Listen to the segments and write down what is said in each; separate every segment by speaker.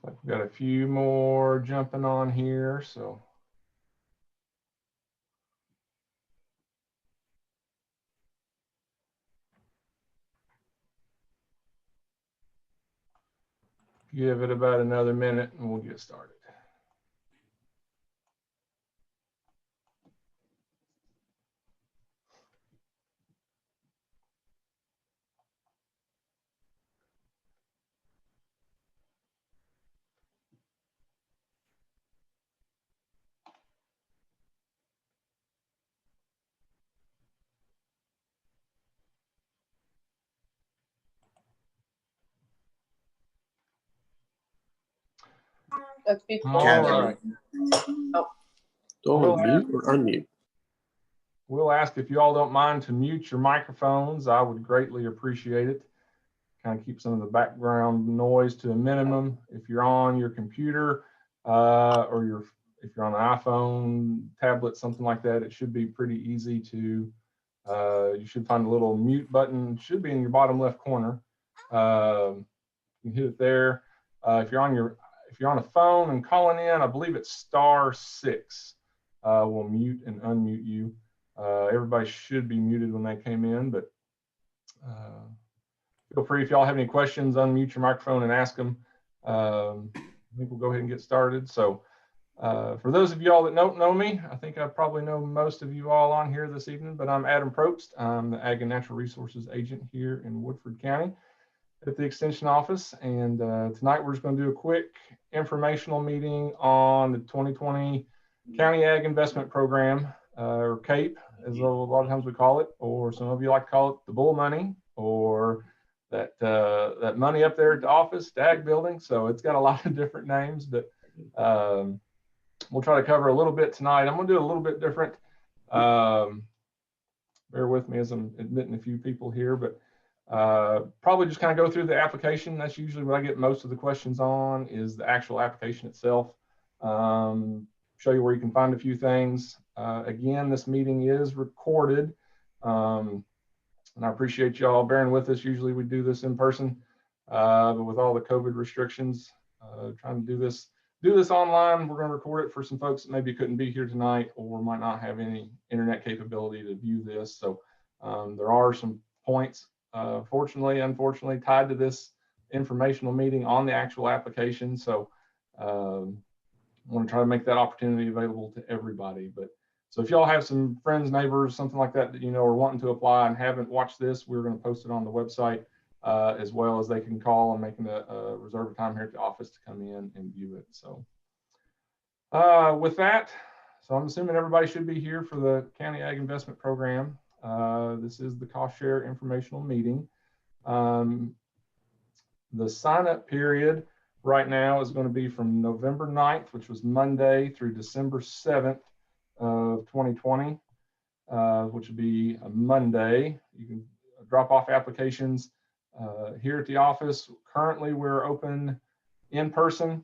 Speaker 1: Like we've got a few more jumping on here, so. Give it about another minute and we'll get started.
Speaker 2: That's people.
Speaker 1: All right.
Speaker 2: Oh.
Speaker 3: Don't mute or unmute.
Speaker 1: We'll ask if you all don't mind to mute your microphones. I would greatly appreciate it. Kind of keep some of the background noise to a minimum. If you're on your computer or if you're on an iPhone, tablet, something like that, it should be pretty easy to, you should find a little mute button, it should be in your bottom left corner. You can hit it there. If you're on a phone and calling in, I believe it's *6 will mute and unmute you. Everybody should be muted when they came in, but feel free if y'all have any questions, unmute your microphone and ask them. I think we'll go ahead and get started. So for those of y'all that don't know me, I think I probably know most of you all on here this evening, but I'm Adam Probst. I'm the Ag and Natural Resources Agent here in Woodford County at the Extension Office. And tonight we're just going to do a quick informational meeting on the 2020 County Ag Investment Program, or CAIP, as a lot of times we call it, or some of you like to call it the bull money, or that money up there at the office, the ag building. So it's got a lot of different names, but we'll try to cover a little bit tonight. I'm going to do a little bit different. Bear with me as I'm admitting a few people here, but probably just kind of go through the application. That's usually what I get most of the questions on, is the actual application itself. Show you where you can find a few things. Again, this meeting is recorded. And I appreciate y'all bearing with us. Usually we do this in person, but with all the COVID restrictions, trying to do this online, we're going to record it for some folks that maybe couldn't be here tonight or might not have any internet capability to view this. So there are some points, fortunately, unfortunately, tied to this informational meeting on the actual application. So I want to try to make that opportunity available to everybody. But so if y'all have some friends, neighbors, something like that you know are wanting to apply and haven't watched this, we're going to post it on the website, as well as they can call and make a reserve a time here at the office to come in and view it. So with that, so I'm assuming everybody should be here for the County Ag Investment Program. This is the cost share informational meeting. The sign up period right now is going to be from November 9th, which was Monday, through December 7th of 2020, which would be a Monday. You can drop off applications here at the office. Currently, we're open in person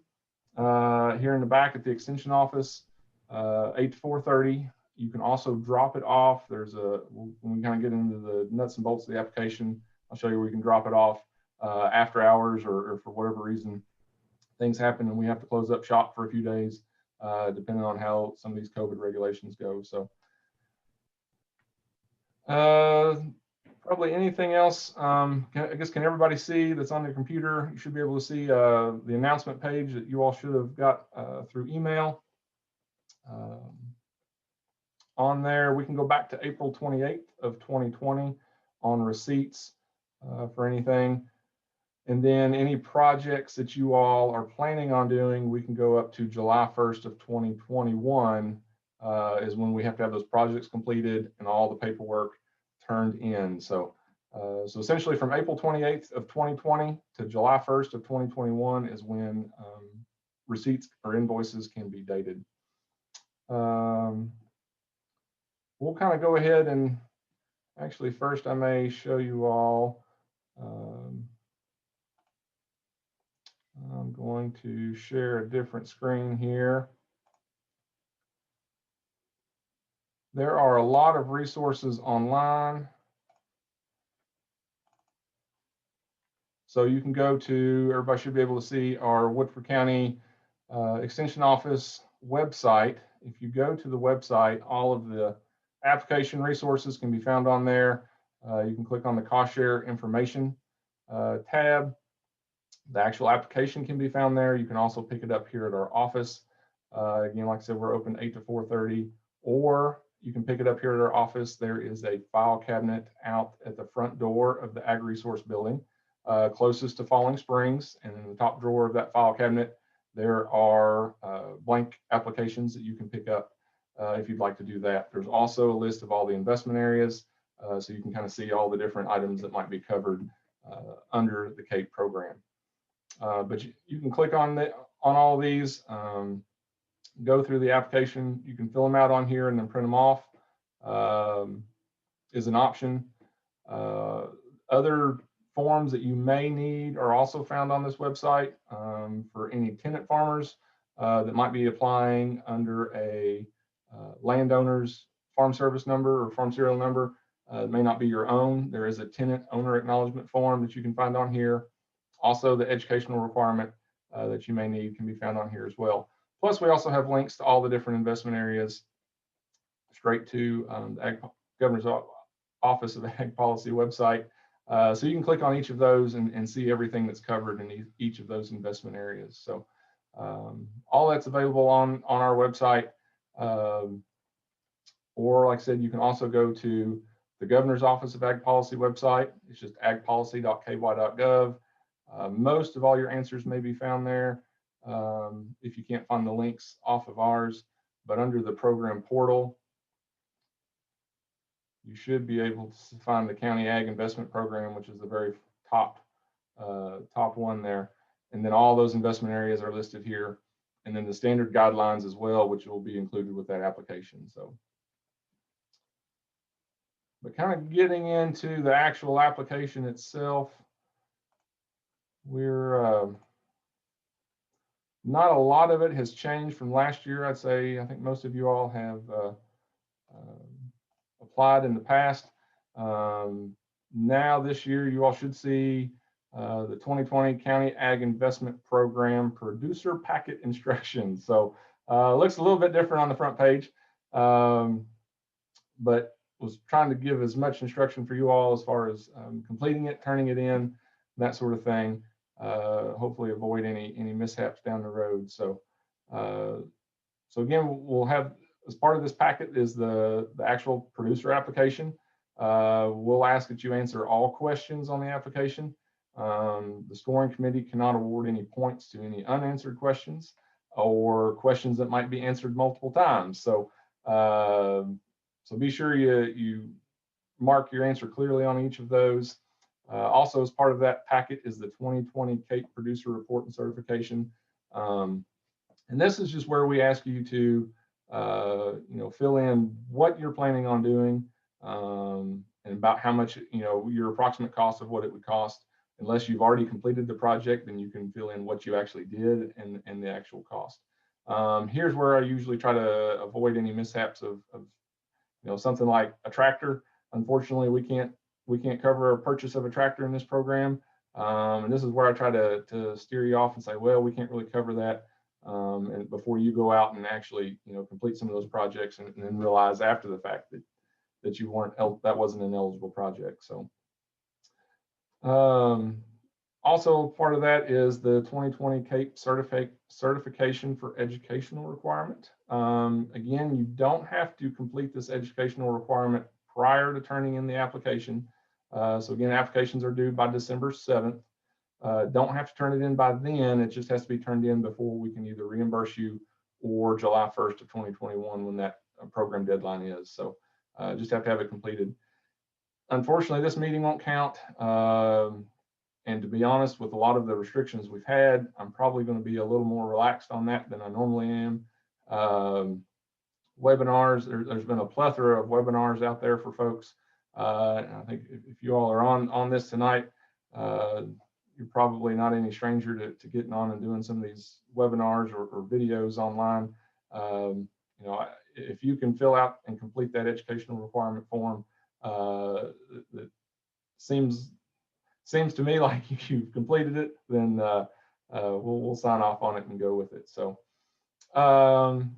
Speaker 1: here in the back at the Extension Office, 8 to 4:30. You can also drop it off. There's when we kind of get into the nuts and bolts of the application, I'll show you where you can drop it off after hours, or for whatever reason things happen and we have to close up shop for a few days, depending on how some of these COVID regulations go. So probably anything else, I guess, can everybody see that's on their computer? You should be able to see the announcement page that you all should have got through email. On there, we can go back to April 28th of 2020 on receipts for anything. And then any projects that you all are planning on doing, we can go up to July 1st of 2021 is when we have to have those projects completed and all the paperwork turned in. So essentially from April 28th of 2020 to July 1st of 2021 is when receipts or invoices can be dated. We'll kind of go ahead and actually first I may show you all. I'm going to share a different screen here. There are a lot of resources online. So you can go to, everybody should be able to see our Woodford County Extension Office website. If you go to the website, all of the application resources can be found on there. You can click on the cost share information tab. The actual application can be found there. You can also pick it up here at our office. Again, like I said, we're open 8 to 4:30, or you can pick it up here at our office. There is a file cabinet out at the front door of the Ag Resource Building, closest to Falling Springs. And in the top drawer of that file cabinet, there are blank applications that you can pick up if you'd like to do that. There's also a list of all the investment areas, so you can kind of see all the different items that might be covered under the CAIP program. But you can click on all of these, go through the application. You can fill them out on here and then print them off is an option. Other forms that you may need are also found on this website for any tenant farmers that might be applying under a landowner's farm service number or farm serial number. It may not be your own. There is a tenant owner acknowledgement form that you can find on here. Also, the educational requirement that you may need can be found on here as well. Plus, we also have links to all the different investment areas straight to the Ag Governor's Office of Ag Policy website. So you can click on each of those and see everything that's covered in each of those investment areas. So all that's available on our website. Or like I said, you can also go to the Governor's Office of Ag Policy website. It's just agpolicy.ky.gov. Most of all your answers may be found there if you can't find the links off of ours. But under the program portal, you should be able to find the County Ag Investment Program, which is the very top one there. And then all those investment areas are listed here. And then the standard guidelines as well, which will be included with that application. So, but kind of getting into the actual application itself, we're not a lot of it has changed from last year. I'd say I think most of you all have applied in the past. Now this year, you all should see the 2020 County Ag Investment Program Producer Packet Instructions. So it looks a little bit different on the front page, but was trying to give as much instruction for you all as far as completing it, turning it in, that sort of thing. Hopefully avoid any mishaps down the road. So so again, we'll have, as part of this packet is the actual producer application. We'll ask that you answer all questions on the application. The scoring committee cannot award any points to any unanswered questions or questions that might be answered multiple times. So so be sure you mark your answer clearly on each of those. Also, as part of that packet is the 2020 CAIP Producer Report and Certification. And this is just where we ask you to fill in what you're planning on doing and about how much, your approximate cost of what it would cost. Unless you've already completed the project, then you can fill in what you actually did and the actual cost. Here's where I usually try to avoid any mishaps of something like a tractor. Unfortunately, we can't cover a purchase of a tractor in this program. And this is where I try to steer you off and say, well, we can't really cover that. And before you go out and actually, complete some of those projects and then realize after the fact that you weren't, that wasn't an eligible project. So also part of that is the 2020 CAIP certification for educational requirement. Again, you don't have to complete this educational requirement prior to turning in the application. So again, applications are due by December 7th. Don't have to turn it in by then. It just has to be turned in before we can either reimburse you or July 1st of 2021 when that program deadline is. So just have to have it completed. Unfortunately, this meeting won't count. And to be honest, with a lot of the restrictions we've had, I'm probably going to be a little more relaxed on that than I normally am. Webinars, there's been a plethora of webinars out there for folks. And I think if you all are on this tonight, you're probably not any stranger to getting on and doing some of these webinars or videos online. If you can fill out and complete that educational requirement form, that seems seems to me like you've completed it, then we'll sign off on it and go with it. So the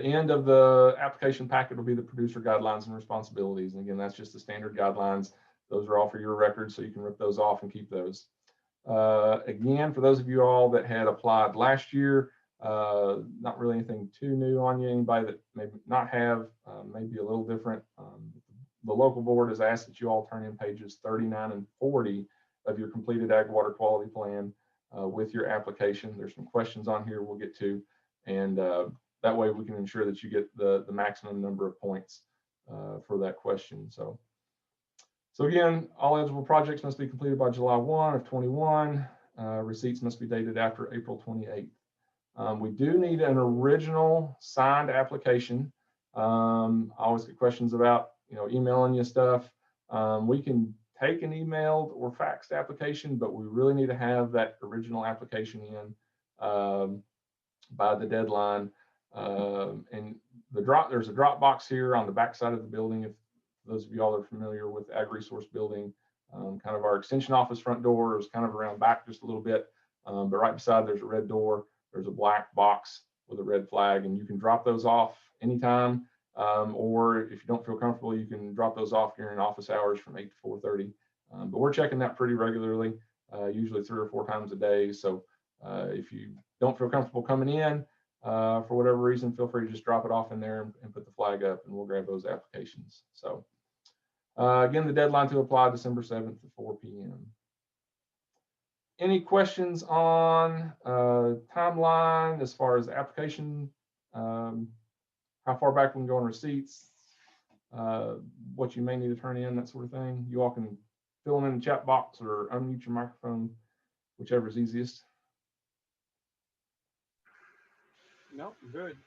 Speaker 1: end of the application packet will be the producer guidelines and responsibilities. And again, that's just the standard guidelines. Those are all for your records, so you can rip those off and keep those. Again, for those of you all that had applied last year, not really anything too new on you. Anybody that maybe not have, may be a little different. The local board has asked that you all turn in pages 39 and 40 of your completed ag water quality plan with your application. There's some questions on here we'll get to, and that way we can ensure that you get the maximum number of points for that question. So again, all eligible projects must be completed by July 1 of 21. Receipts must be dated after April 28th. We do need an original signed application. I always get questions about, emailing you stuff. We can take an emailed or faxed application, but we really need to have that original application in by the deadline. And there's a drop box here on the back side of the building. If those of you all are familiar with Ag Resource Building, kind of our extension office front door is kind of around back just a little bit, but right beside there's a red door. There's a black box with a red flag, and you can drop those off anytime. Or if you don't feel comfortable, you can drop those off during office hours from 8 to 4:30. But we're checking that pretty regularly, usually 3 or 4 times a day. So if you don't feel comfortable coming in for whatever reason, feel free to just drop it off in there and put the flag up, and we'll grab those applications. So again, the deadline to apply December 7th at 4 p.m. Any questions on timeline as far as the application, how far back we can go on receipts, what you may need to turn in, that sort of thing? You all can fill them in the chat box or unmute your microphone, whichever is easiest.
Speaker 4: No, good.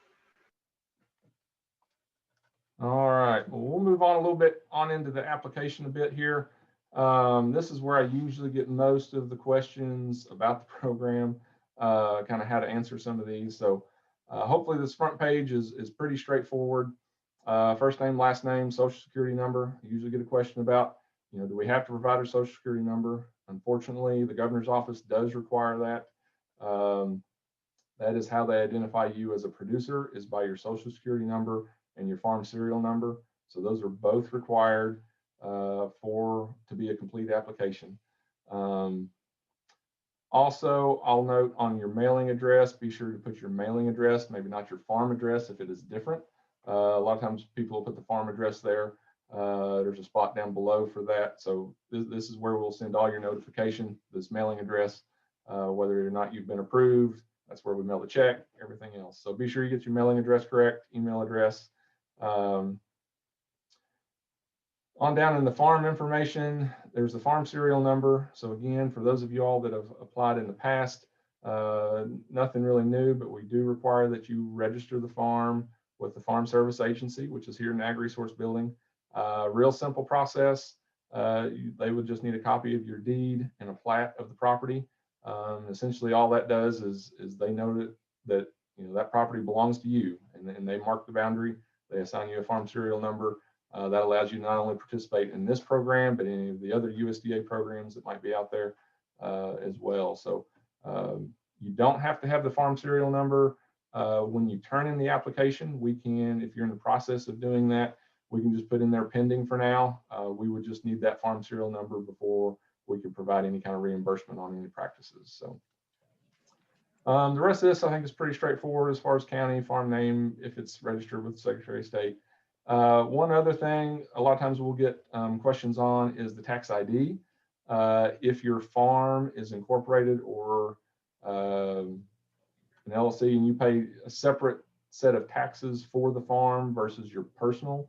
Speaker 1: All right, well, we'll move on a little bit on into the application a bit here. This is where I usually get most of the questions about the program, kind of how to answer some of these. So hopefully this front page is pretty straightforward. First name, last name, social security number. I usually get a question about, do we have to provide our social security number? Unfortunately, the governor's office does require that. That is how they identify you as a producer, is by your social security number and your farm serial number. So those are both required to be a complete application. Also, I'll note on your mailing address, be sure to put your mailing address, maybe not your farm address if it is different. A lot of times people will put the farm address there. There's a spot down below for that. So this is where we'll send all your notification, this mailing address, whether or not you've been approved. That's where we mail the check, everything else. So be sure you get your mailing address correct, email address. On down in the farm information, there's the farm serial number. So again, for those of you all that have applied in the past, nothing really new, but we do require that you register the farm with the Farm Service Agency, which is here in the Ag Resource Building. Real simple process. They would just need a copy of your deed and a plat of the property. Essentially, all that does is they know that that property belongs to you, and they mark the boundary. They assign you a farm serial number. That allows you not only participate in this program, but any of the other USDA programs that might be out there as well. So you don't have to have the farm serial number when you turn in the application. We can, if you're in the process of doing that, we can just put in there pending for now. We would just need that farm serial number before we could provide any kind of reimbursement on any practices. So the rest of this, I think, is pretty straightforward as far as county, farm name, if it's registered with the Secretary of State. One other thing, a lot of times we'll get questions on is the tax ID. If your farm is incorporated or an LLC and you pay a separate set of taxes for the farm versus your personal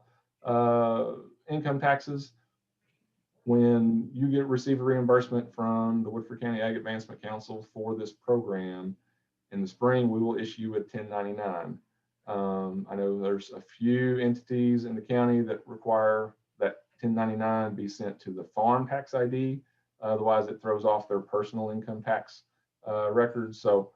Speaker 1: income taxes, when you receive a reimbursement from the Woodford County Ag Advancement Council for this program in the spring, we will issue you a 1099. I know there's a few entities in the county that require that 1099 be sent to the farm tax ID. Otherwise, it throws off their personal income tax records. So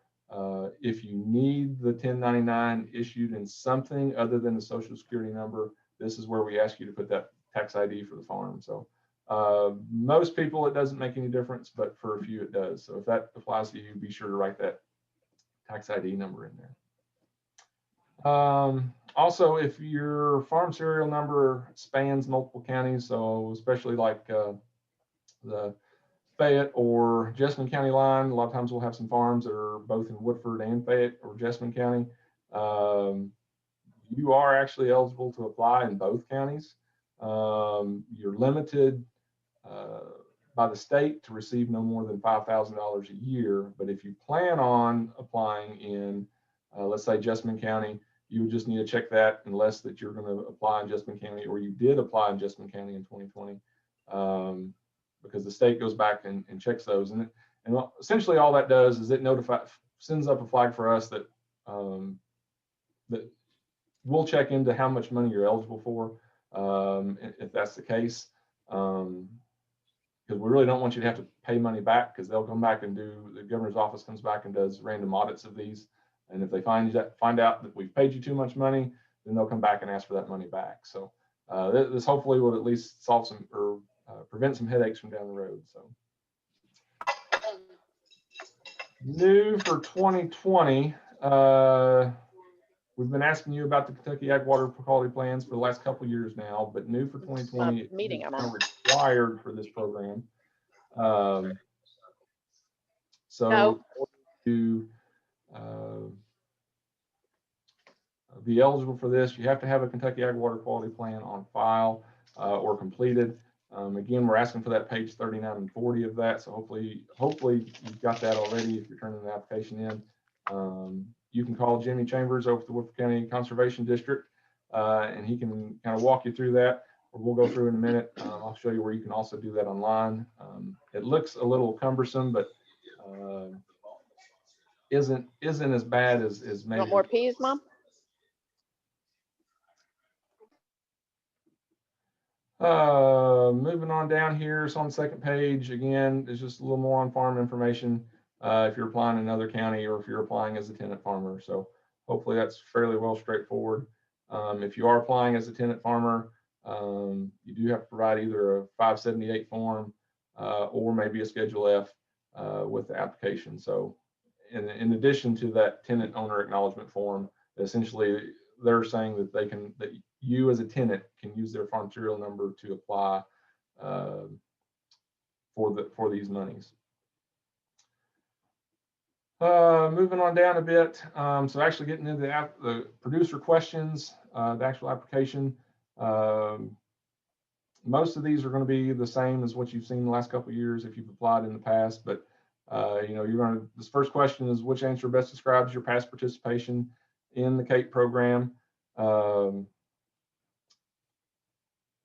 Speaker 1: if you need the 1099 issued in something other than the social security number, this is where we ask you to put that tax ID for the farm. So Most people, it doesn't make any difference, but for a few it does. So if that applies to you, be sure to write that tax ID number in there. Also, if your farm serial number spans multiple counties, so especially like the Fayette or Jessamine County line, a lot of times we'll have some farms that are both in Woodford and Fayette or Jessamine County. You are actually eligible to apply in both counties. You're limited by the state to receive no more than $5,000 a year. But if you plan on applying in, let's say, Jessamine County, you would just need to check that unless that you're going to apply in Jessamine County or you did apply in Jessamine County in 2020, because the state goes back and checks those. And essentially all that does is it sends up a flag for us that that we'll check into how much money you're eligible for, if that's the case. Because we really don't want you to have to pay money back, because they'll come back and the governor's office comes back and does random audits of these. And if they find out that we've paid you too much money, then they'll come back and ask for that money back. So this hopefully will at least solve some or prevent some headaches from down the road. So new for 2020, we've been asking you about the Kentucky Ag Water Quality Plans for the last couple of years now, but new for 2020,
Speaker 2: meeting
Speaker 1: it's
Speaker 2: I'm on.
Speaker 1: required for this program. So
Speaker 2: No.
Speaker 1: to be eligible for this, you have to have a Kentucky Ag Water Quality Plan on file or completed. Again, we're asking for that page 39 and 40 of that. So hopefully you've got that already if you're turning the application in. You can call Jimmy Chambers over at the Woodford County Conservation District, and he can kind of walk you through that. Or we'll go through in a minute. I'll show you where you can also do that online. It looks a little cumbersome, but isn't as bad as maybe.
Speaker 2: You want more peas, Mom?
Speaker 1: Moving on down here, it's on the second page. Again, it's just a little more on farm information if you're applying in another county or if you're applying as a tenant farmer. So hopefully that's fairly well straightforward. If you are applying as a tenant farmer, you do have to provide either a 578 form or maybe a Schedule F with the application. So in addition to that tenant owner acknowledgement form, essentially they're saying that that you as a tenant can use their farm serial number to apply for these monies. Moving on down a bit, so actually getting into the producer questions, the actual application. Most of these are going to be the same as what you've seen the last couple of years if you've applied in the past, but this first question is, which answer best describes your past participation in the CAIP program?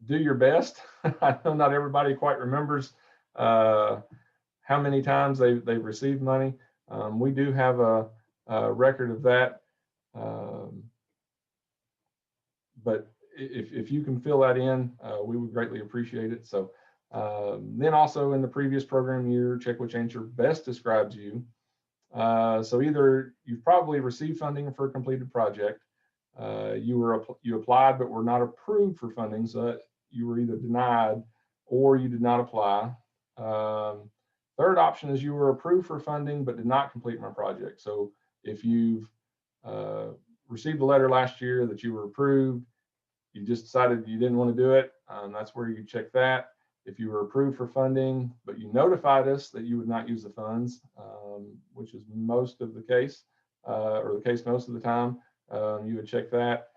Speaker 1: Do your best. I know not everybody quite remembers how many times they've received money. We do have a record of that, but if you can fill that in, we would greatly appreciate it. So then also in the previous program year, check which answer best describes you. So either you've probably received funding for a completed project, you applied but were not approved for funding, so you were either denied or you did not apply. Third option is you were approved for funding but did not complete my project. So if you've received a letter last year that you were approved, you just decided you didn't want to do it, that's where you check that. If you were approved for funding, but you notified us that you would not use the funds, which is most of the case, or the case most of the time, you would check that.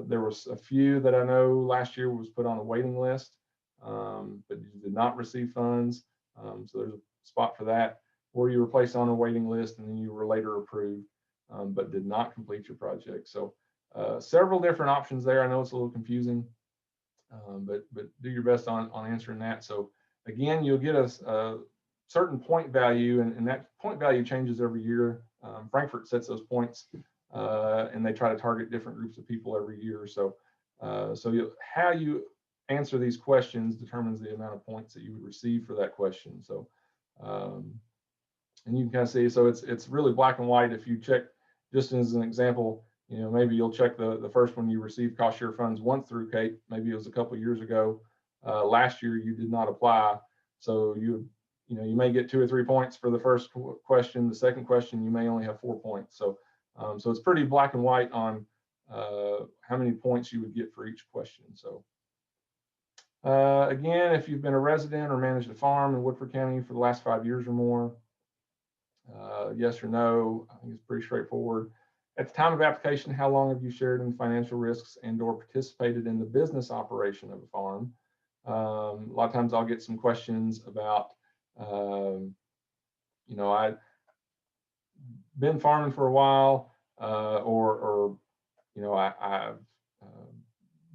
Speaker 1: There was a few that I know last year was put on a waiting list, but you did not receive funds. So there's a spot for that. Or you were placed on a waiting list and then you were later approved, but did not complete your project. So several different options there. I know it's a little confusing, but do your best on answering that. So again, you'll get a certain point value, and that point value changes every year. Frankfurt sets those points, and they try to target different groups of people every year. So how you answer these questions determines the amount of points that you would receive for that question. So and you can kind of see, so it's really black and white. If you check, just as an example, maybe you'll check the first one you received cost share funds once through CAIP. Maybe it was a couple of years ago. Last year you did not apply, so you may get 2 or 3 points for the first question. The second question you may only have 4 points. So so it's pretty black and white on how many points you would get for each question. So again, if you've been a resident or managed a farm in Woodford County for the last 5 years or more, yes or no, I think it's pretty straightforward. At the time of application, how long have you shared in financial risks and or participated in the business operation of a farm? A lot of times I'll get some questions about, I've been farming for a while, or I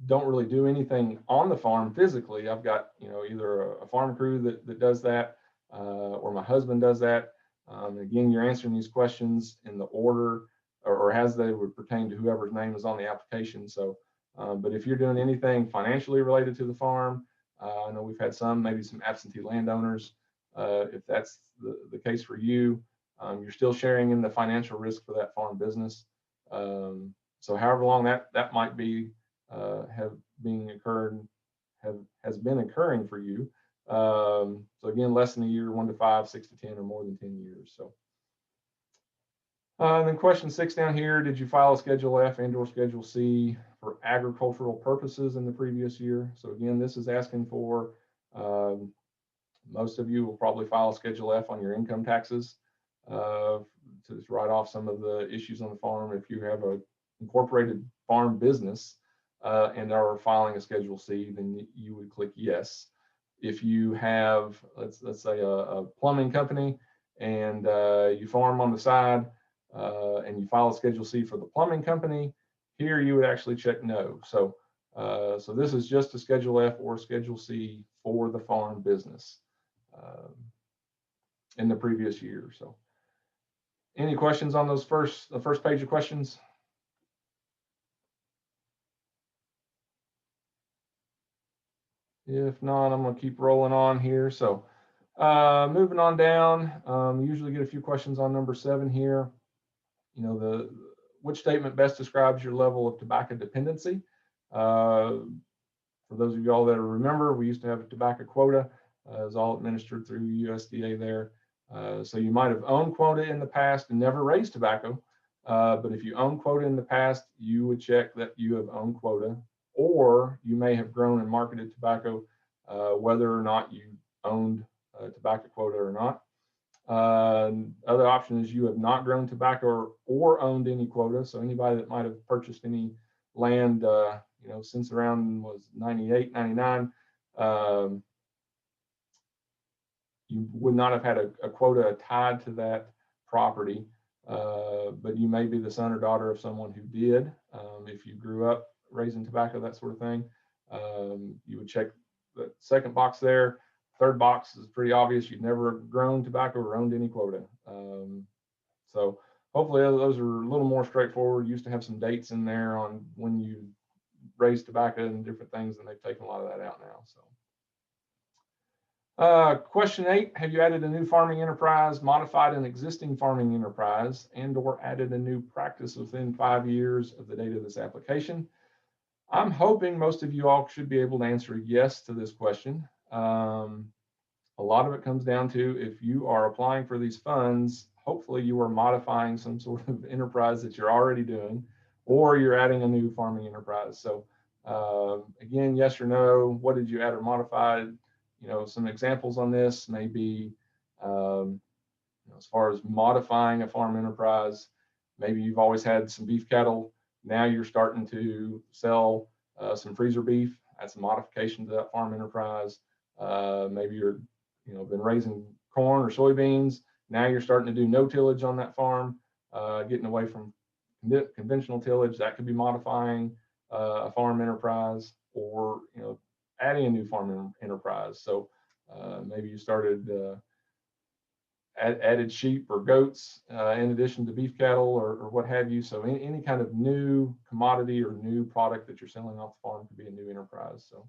Speaker 1: don't really do anything on the farm physically. I've got, either a farm crew that does that, or my husband does that. Again, you're answering these questions in the order or as they would pertain to whoever's name is on the application. So, but if you're doing anything financially related to the farm, I know we've had maybe some absentee landowners. If that's the case for you, you're still sharing in the financial risk for that farm business. So however long that might be, has been occurring for you. So again, less than a year, 1 to 5, 6 to 10, or more than 10 years. So then question 6 down here, did you file a Schedule F and or Schedule C for agricultural purposes in the previous year? So again, this is asking for, most of you will probably file a Schedule F on your income taxes to just write off some of the issues on the farm. If you have a incorporated farm business and are filing a Schedule C, then you would click yes. If you have, let's say a plumbing company and you farm on the side and you file a Schedule C for the plumbing company, here you would actually check no. So so this is just a Schedule F or Schedule C for the farm business in the previous year. So any questions on those the first page of questions? If not, I'm going to keep rolling on here. So moving on down, usually get a few questions on number 7 here. Which statement best describes your level of tobacco dependency? For those of y'all that remember, we used to have a tobacco quota. It was all administered through USDA there. So you might have owned quota in the past and never raised tobacco. But if you own quota in the past, you would check that you have owned quota, or you may have grown and marketed tobacco, whether or not you owned tobacco quota or not. Other option is you have not grown tobacco or owned any quota. So anybody that might have purchased any land, since around was 98, 99, you would not have had a quota tied to that property, but you may be the son or daughter of someone who did. If you grew up raising tobacco, that sort of thing, you would check the second box there. Third box is pretty obvious. You've never grown tobacco or owned any quota. So hopefully those are a little more straightforward. Used to have some dates in there on when you raised tobacco and different things, and they've taken a lot of that out now. So question 8, have you added a new farming enterprise, modified an existing farming enterprise, and or added a new practice within 5 years of the date of this application? I'm hoping most of you all should be able to answer yes to this question. A lot of it comes down to, if you are applying for these funds, hopefully you are modifying some sort of enterprise that you're already doing, or you're adding a new farming enterprise. So again, yes or no, what did you add or modify? Some examples on this may be, as far as modifying a farm enterprise, maybe you've always had some beef cattle. Now you're starting to sell some freezer beef. That's a modification to that farm enterprise. Maybe you're, been raising corn or soybeans. Now you're starting to do no tillage on that farm, getting away from conventional tillage. That could be modifying a farm enterprise, or adding a new farm enterprise. So maybe you started added sheep or goats in addition to beef cattle, or what have you. So any kind of new commodity or new product that you're selling off the farm could be a new enterprise. So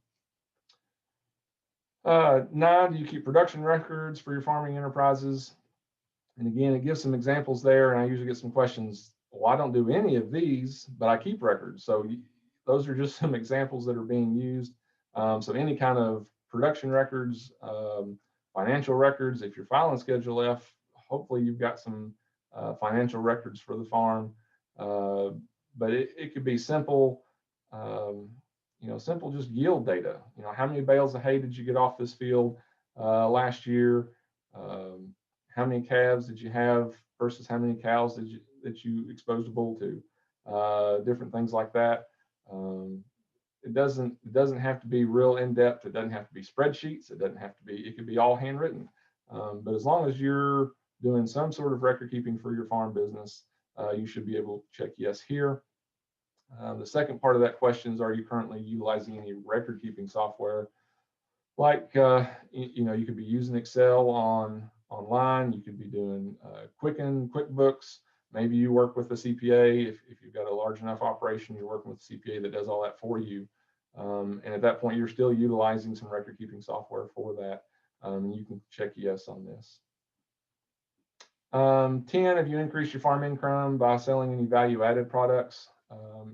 Speaker 1: 9, do you keep production records for your farming enterprises? And again, it gives some examples there, and I usually get some questions. Well, I don't do any of these, but I keep records. So those are just some examples that are being used. So any kind of production records, financial records, if you're filing Schedule F, hopefully you've got some financial records for the farm. But it could be simple, simple just yield data. How many bales of hay did you get off this field last year? How many calves did you have versus how many cows that you exposed a bull to? Different things like that. It doesn't have to be real in-depth. It doesn't have to be spreadsheets. It could be all handwritten. But as long as you're doing some sort of record keeping for your farm business, you should be able to check yes here. The second part of that question is, are you currently utilizing any record keeping software? Like, you could be using Excel online. You could be doing Quicken, QuickBooks. Maybe you work with a CPA. If you've got a large enough operation, you're working with a CPA that does all that for you. And at that point, you're still utilizing some record keeping software for that. And you can check yes on this. 10, have you increased your farm income by selling any value added products?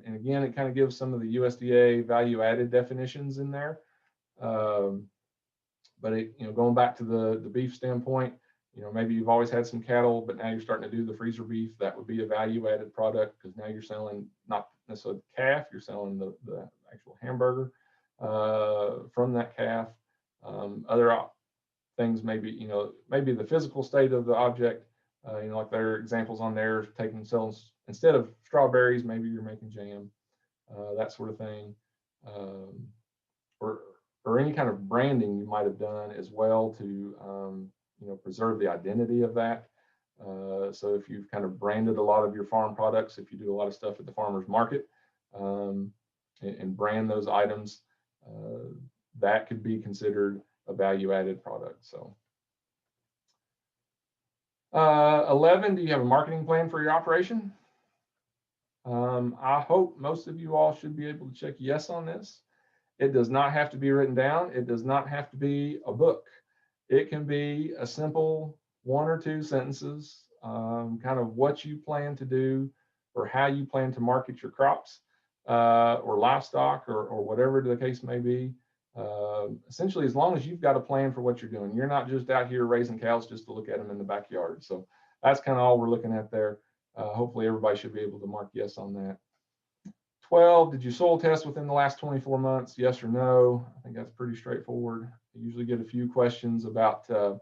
Speaker 1: And again, it kind of gives some of the USDA value added definitions in there. But going back to the beef standpoint, maybe you've always had some cattle, but now you're starting to do the freezer beef. That would be a value added product, because now you're selling not necessarily the calf, you're selling the actual hamburger from that calf. Other things, maybe the physical state of the object. Like there are examples on there, selling instead of strawberries, maybe you're making jam, that sort of thing, or any kind of branding you might have done as well to preserve the identity of that. So if you've kind of branded a lot of your farm products, if you do a lot of stuff at the farmer's market and brand those items, that could be considered a value-added product. So 11, do you have a marketing plan for your operation? I hope most of you all should be able to check yes on this. It does not have to be written down. It does not have to be a book. It can be a simple 1 or 2 sentences, kind of what you plan to do or how you plan to market your crops or livestock or whatever the case may be. Essentially, as long as you've got a plan for what you're doing, you're not just out here raising cows just to look at them in the backyard. So that's kind of all we're looking at there. Hopefully everybody should be able to mark yes on that. 12, did you soil test within the last 24 months? Yes or no? I think that's pretty straightforward. I usually get a few questions about, I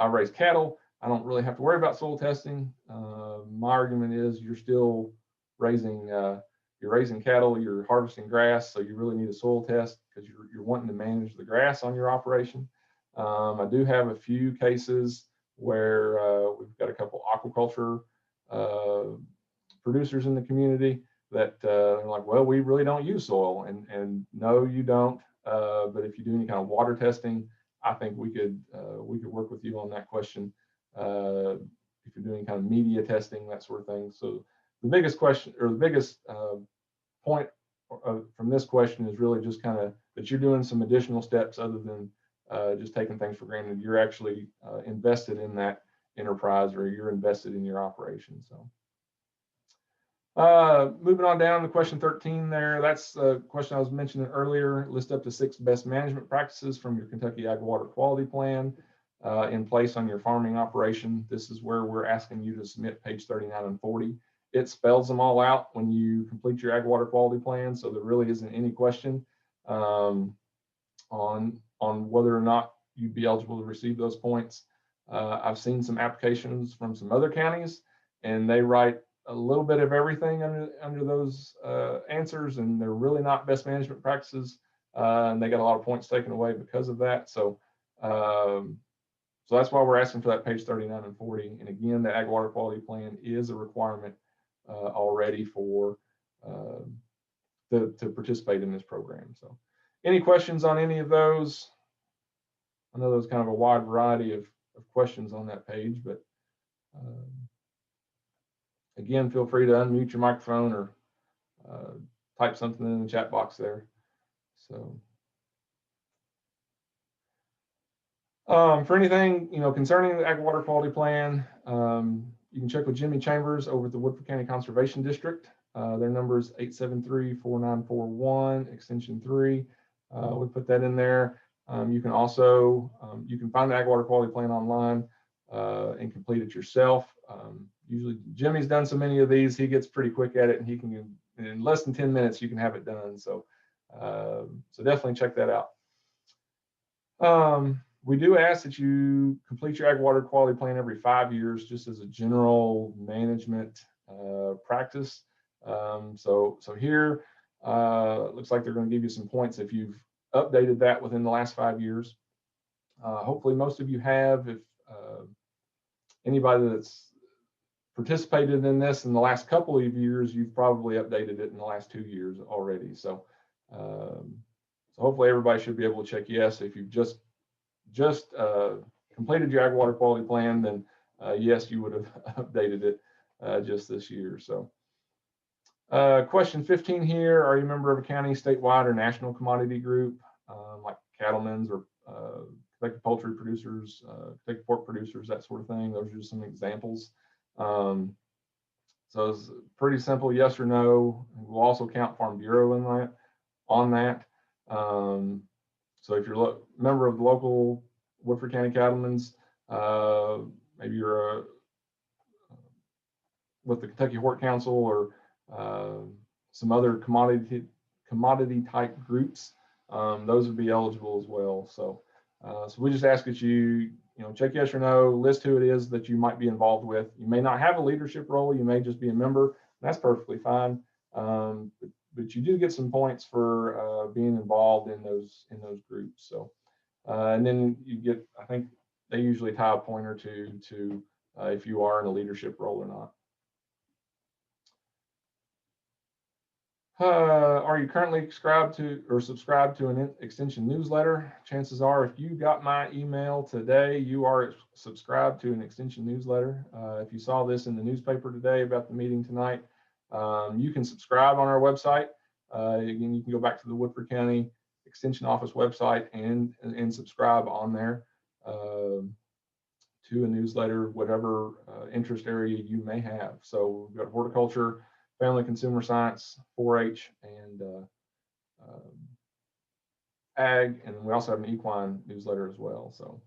Speaker 1: raise cattle. I don't really have to worry about soil testing. My argument is you're still raising cattle, you're harvesting grass, so you really need a soil test because you're wanting to manage the grass on your operation. I do have a few cases where we've got a couple aquaculture producers in the community that are like, well, we really don't use soil, and no, you don't. But if you do any kind of water testing, I think we could work with you on that question. If you're doing kind of media testing, that sort of thing. So the biggest question, or the biggest point from this question, is really just kind of that you're doing some additional steps other than just taking things for granted. You're actually invested in that enterprise, or you're invested in your operation. So moving on down to question 13 there, that's the question I was mentioning earlier. List up the 6 best management practices from your Kentucky Ag Water Quality Plan in place on your farming operation. This is where we're asking you to submit page 39 and 40. It spells them all out when you complete your Ag Water Quality Plan, so there really isn't any question on whether or not you'd be eligible to receive those points. I've seen some applications from some other counties, and they write a little bit of everything under those answers, and they're really not best management practices, and they got a lot of points taken away because of that. So so that's why we're asking for that page 39 and 40. And again, the Ag Water Quality Plan is a requirement already for to participate in this program. So any questions on any of those? I know there's kind of a wide variety of questions on that page, but again, feel free to unmute your microphone or type something in the chat box there. So for anything concerning the Ag Water Quality Plan, you can check with Jimmy Chambers over at the Woodford County Conservation District. Their number is 873-4941, extension 3. We put that in there. You can also, you can find the Ag Water Quality Plan online and complete it yourself. Usually Jimmy's done so many of these, he gets pretty quick at it, and he can, in less than 10 minutes, you can have it done. So, so definitely check that out. We do ask that you complete your Ag Water Quality Plan every 5 years, just as a general management practice. So here, it looks like they're going to give you some points if you've updated that within the last 5 years. Hopefully most of you have. If anybody that's participated in this in the last couple of years, you've probably updated it in the last 2 years already. So, so hopefully everybody should be able to check yes. If you've just completed your Ag Water Quality Plan, then yes, you would have updated it just this year. So question 15 here, are you a member of a county, statewide, or national commodity group, like cattlemen's or Kentucky poultry producers, Kentucky pork producers, that sort of thing? Those are just some examples. So it's pretty simple, yes or no. We'll also count Farm Bureau in that, on that. So if you're a member of the local Woodford County Cattlemen's, maybe you're with the Kentucky Hort Council or some other commodity type groups, those would be eligible as well. So, so we just ask that you check yes or no, list who it is that you might be involved with. You may not have a leadership role, you may just be a member. That's perfectly fine. But you do get some points for being involved in those groups. So, and then you get, I think they usually tie a point or two to if you are in a leadership role or not. Are you currently subscribed to an extension newsletter? Chances are, if you got my email today, you are subscribed to an extension newsletter. If you saw this in the newspaper today about the meeting tonight, you can subscribe on our website. Again, you can go back to the Woodford County Extension Office website and subscribe on there to a newsletter, whatever interest area you may have. So we've got horticulture, family consumer science, 4-H, and ag, and we also have an equine newsletter as well. So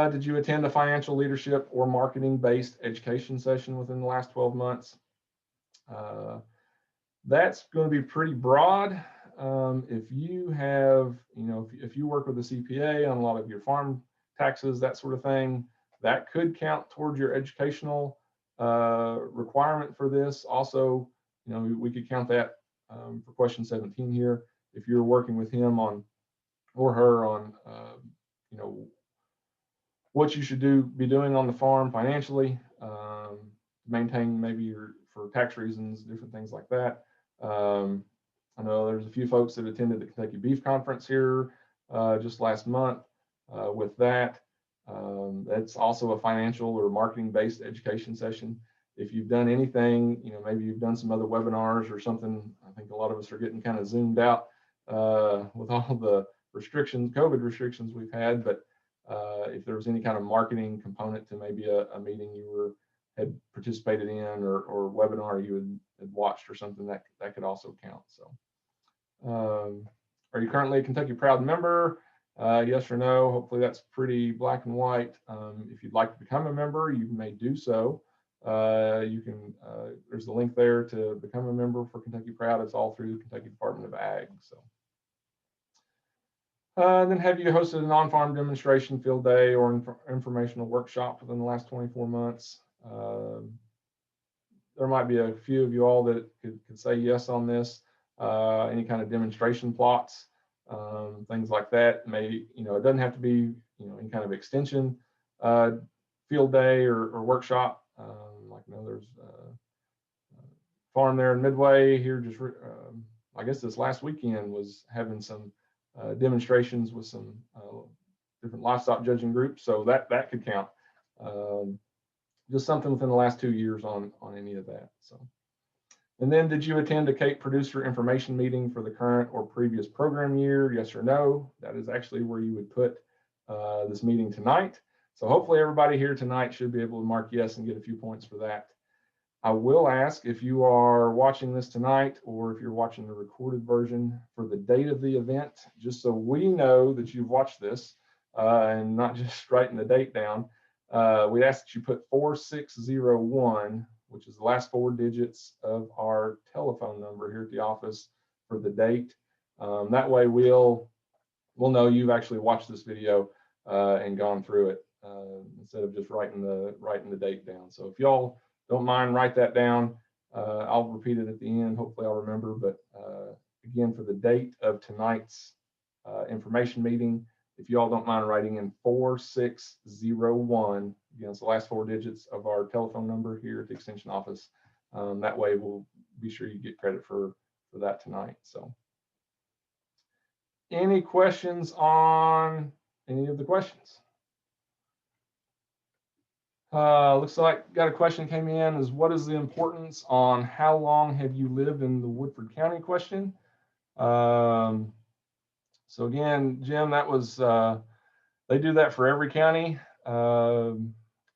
Speaker 1: did you attend a financial leadership or marketing based education session within the last 12 months? That's going to be pretty broad. If you have, if you work with a CPA on a lot of your farm taxes, that sort of thing, that could count towards your educational requirement for this. Also, we could count that for question 17 here. If you're working with him on or her on, what you should be doing on the farm financially, maintain maybe for tax reasons, different things like that. I know there's a few folks that attended the Kentucky Beef Conference here just last month with that. That's also a financial or marketing based education session. If you've done anything, maybe you've done some other webinars or something. I think a lot of us are getting kind of zoomed out with all the restrictions, COVID restrictions we've had. But if there was any kind of marketing component to maybe a meeting you had participated in or webinar you had watched or something, that could also count. So are you currently a Kentucky Proud member? Yes or no? Hopefully that's pretty black and white. If you'd like to become a member, you may do so. You can, there's a link there to become a member for Kentucky Proud. It's all through the Kentucky Department of Ag. So then have you hosted a non-farm demonstration, field day, or informational workshop within the last 24 months? There might be a few of you all that could say yes on this. Any kind of demonstration plots, things like that. It doesn't have to be, any kind of extension field day or workshop. There's a farm there in Midway here. Just I guess this last weekend was having some demonstrations with some different livestock judging groups, so that could count. Just something within the last 2 years on any of that. So, and then did you attend a CAIP producer information meeting for the current or previous program year? Yes or no? That is actually where you would put this meeting tonight. So hopefully everybody here tonight should be able to mark yes and get a few points for that. I will ask if you are watching this tonight or if you're watching the recorded version for the date of the event, just so we know that you've watched this and not just writing the date down. We ask that you put 4601, which is the last 4 digits of our telephone number here at the office for the date. That way we'll know you've actually watched this video and gone through it instead of just writing the date down. So if y'all don't mind, write that down. I'll repeat it at the end. Hopefully I'll remember. But again, for the date of tonight's information meeting, if you all don't mind writing in 4601, again, it's the last 4 digits of our telephone number here at the extension office. That way we'll be sure you get credit for that tonight. So any questions on any of the questions? Looks like got a question came in, is what is the importance on how long have you lived in the Woodford County question? So again, Jim, that was, they do that for every county. I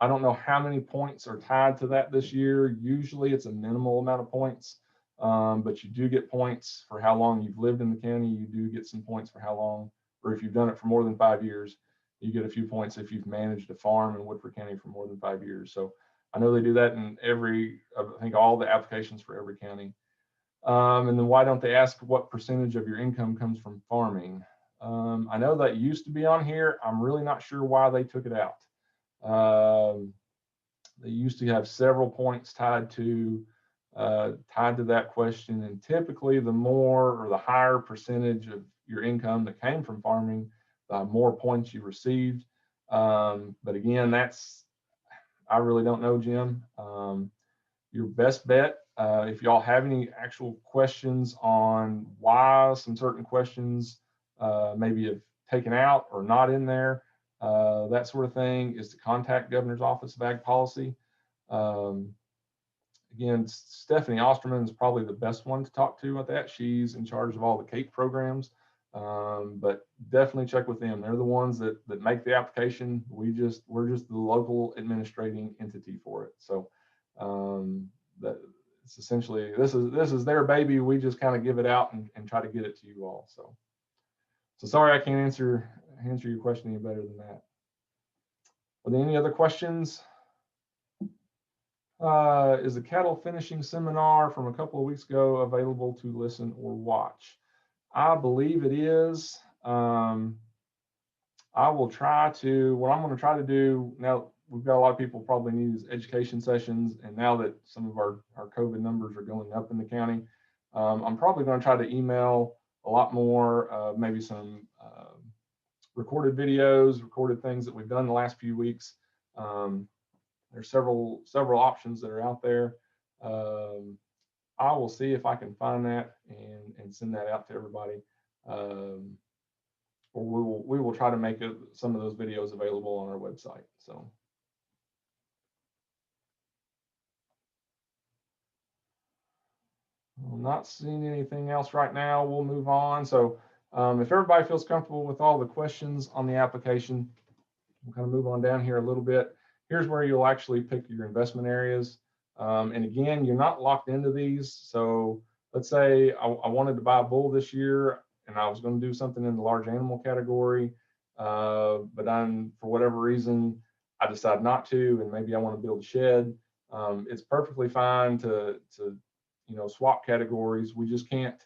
Speaker 1: don't know how many points are tied to that this year. Usually it's a minimal amount of points, but you do get points for how long you've lived in the county. You do get some points for how long, or if you've done it for more than 5 years. You get a few points if you've managed a farm in Woodford County for more than 5 years. So I know they do that in I think all the applications for every county. And then why don't they ask what percentage of your income comes from farming? I know that used to be on here. I'm really not sure why they took it out. They used to have several points tied to that question, and typically the more or the higher percentage of your income that came from farming, the more points you received. But again, I really don't know, Jim. Your best bet, if y'all have any actual questions on why some certain questions maybe have taken out or not in there, that sort of thing, is to contact Governor's Office of Ag Policy. Again, Stephanie Osterman is probably the best one to talk to about that. She's in charge of all the CAIP programs. But definitely check with them. They're the ones that make the application. We're just the local administrating entity for it. So that it's essentially, this is their baby. We just kind of give it out and try to get it to you all. So sorry I can't answer your question any better than that. Are there any other questions? Is the cattle finishing seminar from a couple of weeks ago available to listen or watch? I believe it is. I will try to, what I'm going to try to do now, we've got a lot of people probably need these education sessions, and now that some of our COVID numbers are going up in the county, I'm probably going to try to email a lot more, maybe some recorded videos, recorded things that we've done the last few weeks. There's several options that are out there. I will see if I can find that and send that out to everybody. Or we will try to make some of those videos available on our website. So. I'm not seeing anything else right now. We'll move on. So if everybody feels comfortable with all the questions on the application, we'll kind of move on down here a little bit. Here's where you'll actually pick your investment areas. And again, you're not locked into these. So let's say I wanted to buy a bull this year and I was going to do something in the large animal category, but for whatever reason, I decide not to, and maybe I want to build a shed. It's perfectly fine to swap categories. We just can't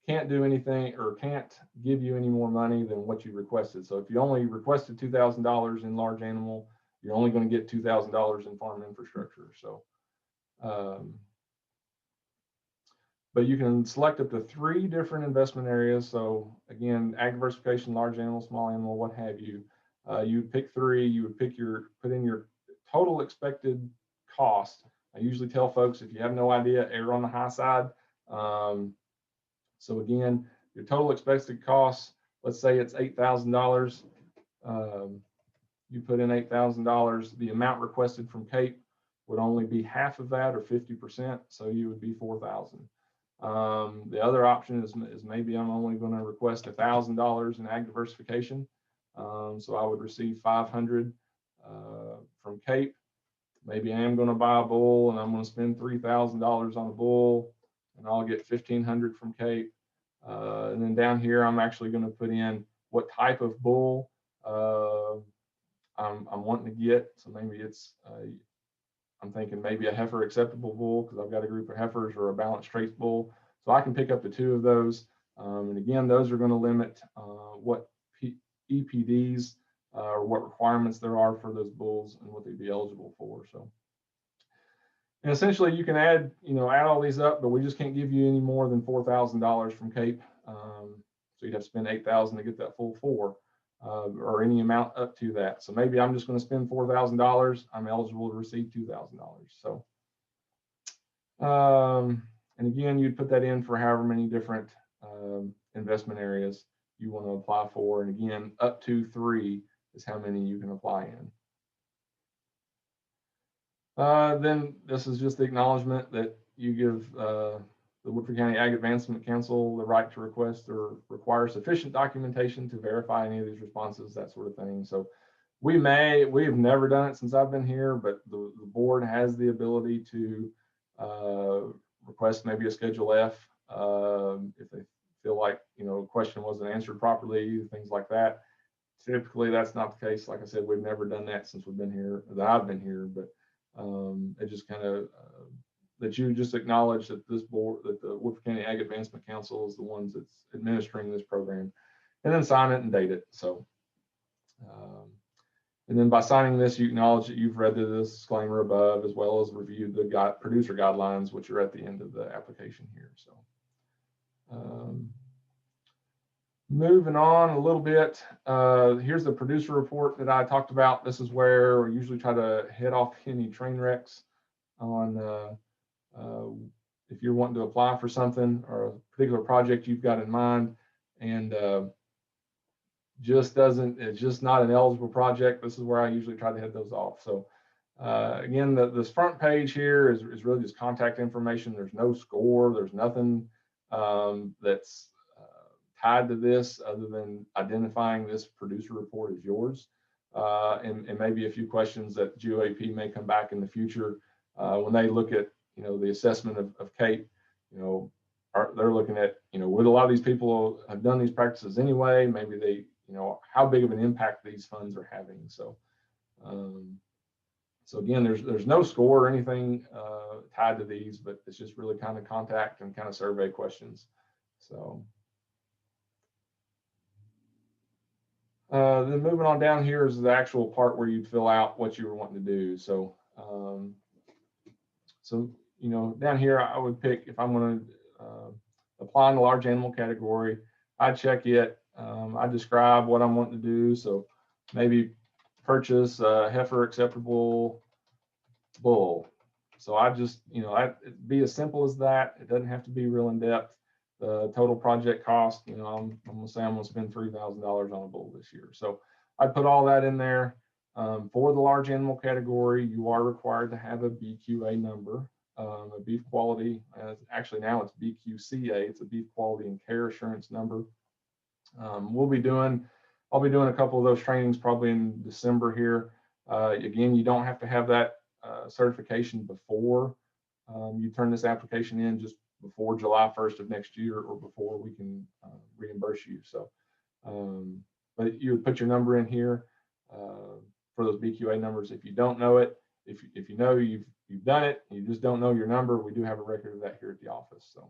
Speaker 1: do anything or can't give you any more money than what you requested. So if you only requested $2,000 in large animal, you're only going to get $2,000 in farm infrastructure. So, but you can select up to 3 different investment areas. So again, ag diversification, large animal, small animal, what have you. You would pick 3. You would put in your total expected cost. I usually tell folks, if you have no idea, err on the high side. So again, your total expected cost, let's say it's $8,000. You put in $8,000. The amount requested from CAIP would only be half of that, or 50%. So you would be $4,000. The other option is maybe I'm only going to request $1,000 in ag diversification. So I would receive $500 from CAIP. maybe I am going to buy a bull and I'm going to spend $3,000 on a bull, and I'll get $1,500 from CAIP. And then down here, I'm actually going to put in what type of bull I'm wanting to get. So maybe it's, I'm thinking maybe a heifer acceptable bull because I've got a group of heifers, or a balanced traits bull. So I can pick up the two of those. And again, those are going to limit what EPDs or what requirements there are for those bulls and what they'd be eligible for. So, and essentially you can add all these up, but we just can't give you any more than $4,000 from CAIP. So you'd have to spend $8,000 to get that full $4,000. Or any amount up to that. So maybe I'm just going to spend $4,000. I'm eligible to receive $2,000. So, and again, you'd put that in for however many different investment areas you want to apply for. And again, up to 3 is how many you can apply in. Then this is just the acknowledgement that you give the Woodford County Ag Advancement Council the right to request or require sufficient documentation to verify any of these responses, that sort of thing. So we've never done it since I've been here, but the board has the ability to request maybe a Schedule F if they feel like a question wasn't answered properly, things like that. Typically, that's not the case. Like I said, we've never done that since we've been here, that I've been here, but it just kind of that you just acknowledge that this board, that the Woodford County Ag Advancement Council is the ones that's administering this program, and then sign it and date it. So, and then by signing this, you acknowledge that you've read the disclaimer above, as well as reviewed the producer guidelines, which are at the end of the application here. So, moving on a little bit, here's the producer report that I talked about. This is where we usually try to head off any train wrecks on if you're wanting to apply for something or a particular project you've got in mind, and it's just not an eligible project. This is where I usually try to head those off. So again, this front page here is really just contact information. There's no score. There's nothing that's tied to this other than identifying this producer report as yours, and maybe a few questions that GOAP may come back in the future when they look at the assessment of CAIP. They're looking at would a lot of these people have done these practices anyway? Maybe they how big of an impact these funds are having. So so again, there's no score or anything tied to these, but it's just really kind of contact and kind of survey questions. So then moving on down here is the actual part where you'd fill out what you were wanting to do. So down here I would pick, if I'm going to apply in the large animal category, I check it. I describe what I'm wanting to do. So maybe purchase a heifer acceptable bull. So I just, it'd be as simple as that. It doesn't have to be real in depth. The total project cost, I'm gonna say I'm gonna spend $3,000 on a bull this year. So I put all that in there. For the large animal category, you are required to have a BQA number, a beef quality. Actually, now it's BQCA. It's a beef quality and care assurance number. I'll be doing a couple of those trainings probably in December here. Again, you don't have to have that certification before you turn this application in, just before July 1st of next year, or before we can reimburse you. So, but you would put your number in here for those BQA numbers. If you don't know it, if you know you've done it, you just don't know your number, we do have a record of that here at the office. So,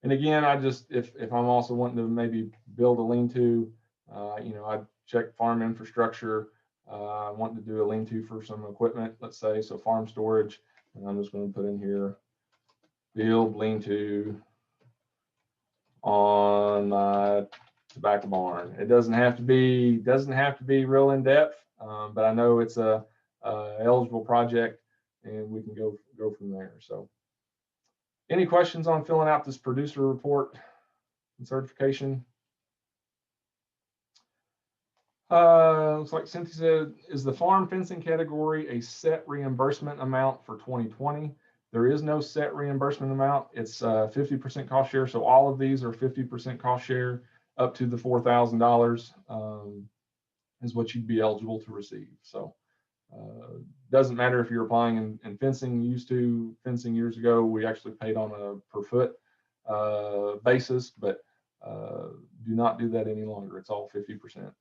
Speaker 1: and again, if I'm also wanting to maybe build a lean-to, I check farm infrastructure. I want to do a lean-to for some equipment, let's say, so farm storage, and I'm just going to put in here build lean-to on my tobacco barn. It doesn't have to be real in depth, but I know it's a eligible project, and we can go from there. So, any questions on filling out this producer report and certification? Looks like Cynthia said, is the farm fencing category a set reimbursement amount for 2020? There is no set reimbursement amount. It's 50% cost share. So all of these are 50% cost share up to the $4,000 is what you'd be eligible to receive. So Doesn't matter if you're applying in fencing. Used to fencing years ago, we actually paid on a per foot basis, but do not do that any longer. It's all 50%.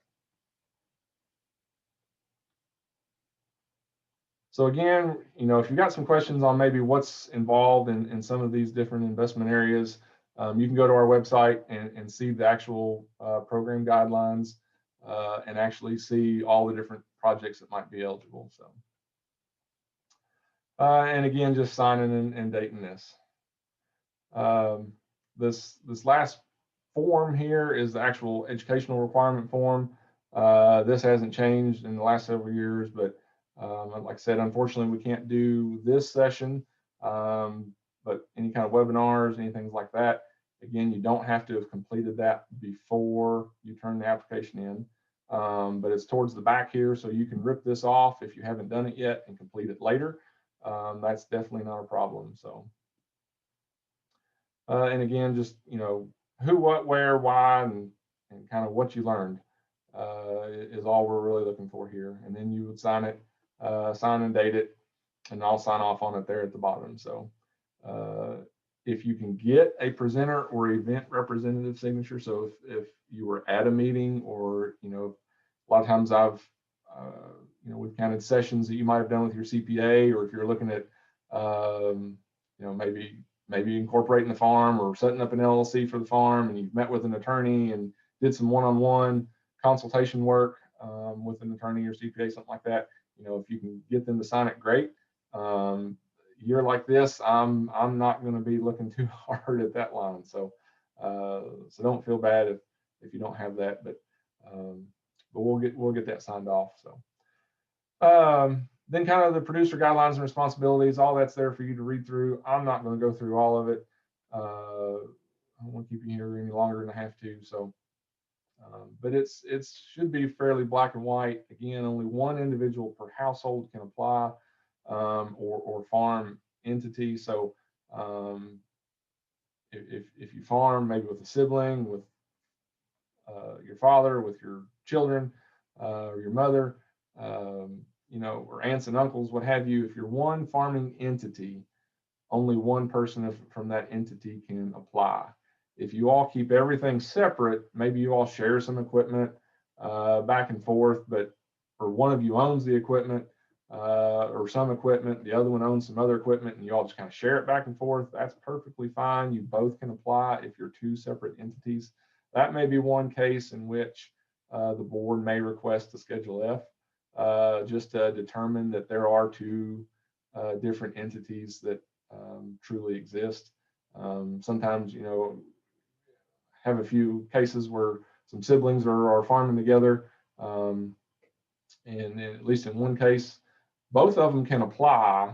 Speaker 1: So again, you know, if you've got some questions on maybe what's involved in some of these different investment areas, you can go to our website and see the actual program guidelines and actually see all the different projects that might be eligible. So, and again, just signing and dating this. This last form here is the actual educational requirement form. This hasn't changed in the last several years, but like I said, unfortunately, we can't do this session, but any kind of webinars, anything like that, again, you don't have to have completed that before you turn the application in, but it's towards the back here, so you can rip this off if you haven't done it yet and complete it later. That's definitely not a problem. So, and again, just, you know, who, what, where, why, and kind of what you learned is all we're really looking for here. And then you would sign it. Sign and date it, and I'll sign off on it there at the bottom. So if you can get a presenter or event representative signature, so if you were at a meeting, or, you know, a lot of times you know, we've counted sessions that you might have done with your CPA, or if you're looking at, you know, maybe incorporating the farm or setting up an LLC for the farm, and you've met with an attorney and did some one-on-one consultation work with an attorney or CPA, something like that. You know, if you can get them to sign it, great. Year like this, I'm not going to be looking too hard at that line. So so don't feel bad if you don't have that, but we'll get that signed off. So then kind of the producer guidelines and responsibilities, all that's there for you to read through. I'm not going to go through all of it. I don't want to keep you here any longer than I have to. So but it should be fairly black and white. Again, only one individual per household can apply, or farm entity. So if you farm maybe with a sibling, with your father, with your children, or your mother, you know, or aunts and uncles, what have you, if you're one farming entity, only one person from that entity can apply. If you all keep everything separate, maybe you all share some equipment back and forth, or one of you owns the equipment or some equipment, the other one owns some other equipment, and you all just kind of share it back and forth, that's perfectly fine. You both can apply if you're two separate entities. That may be one case in which the board may request a Schedule F, just to determine that there are two different entities that truly exist. Sometimes, you know, have a few cases where some siblings are farming together, and at least in one case, both of them can apply,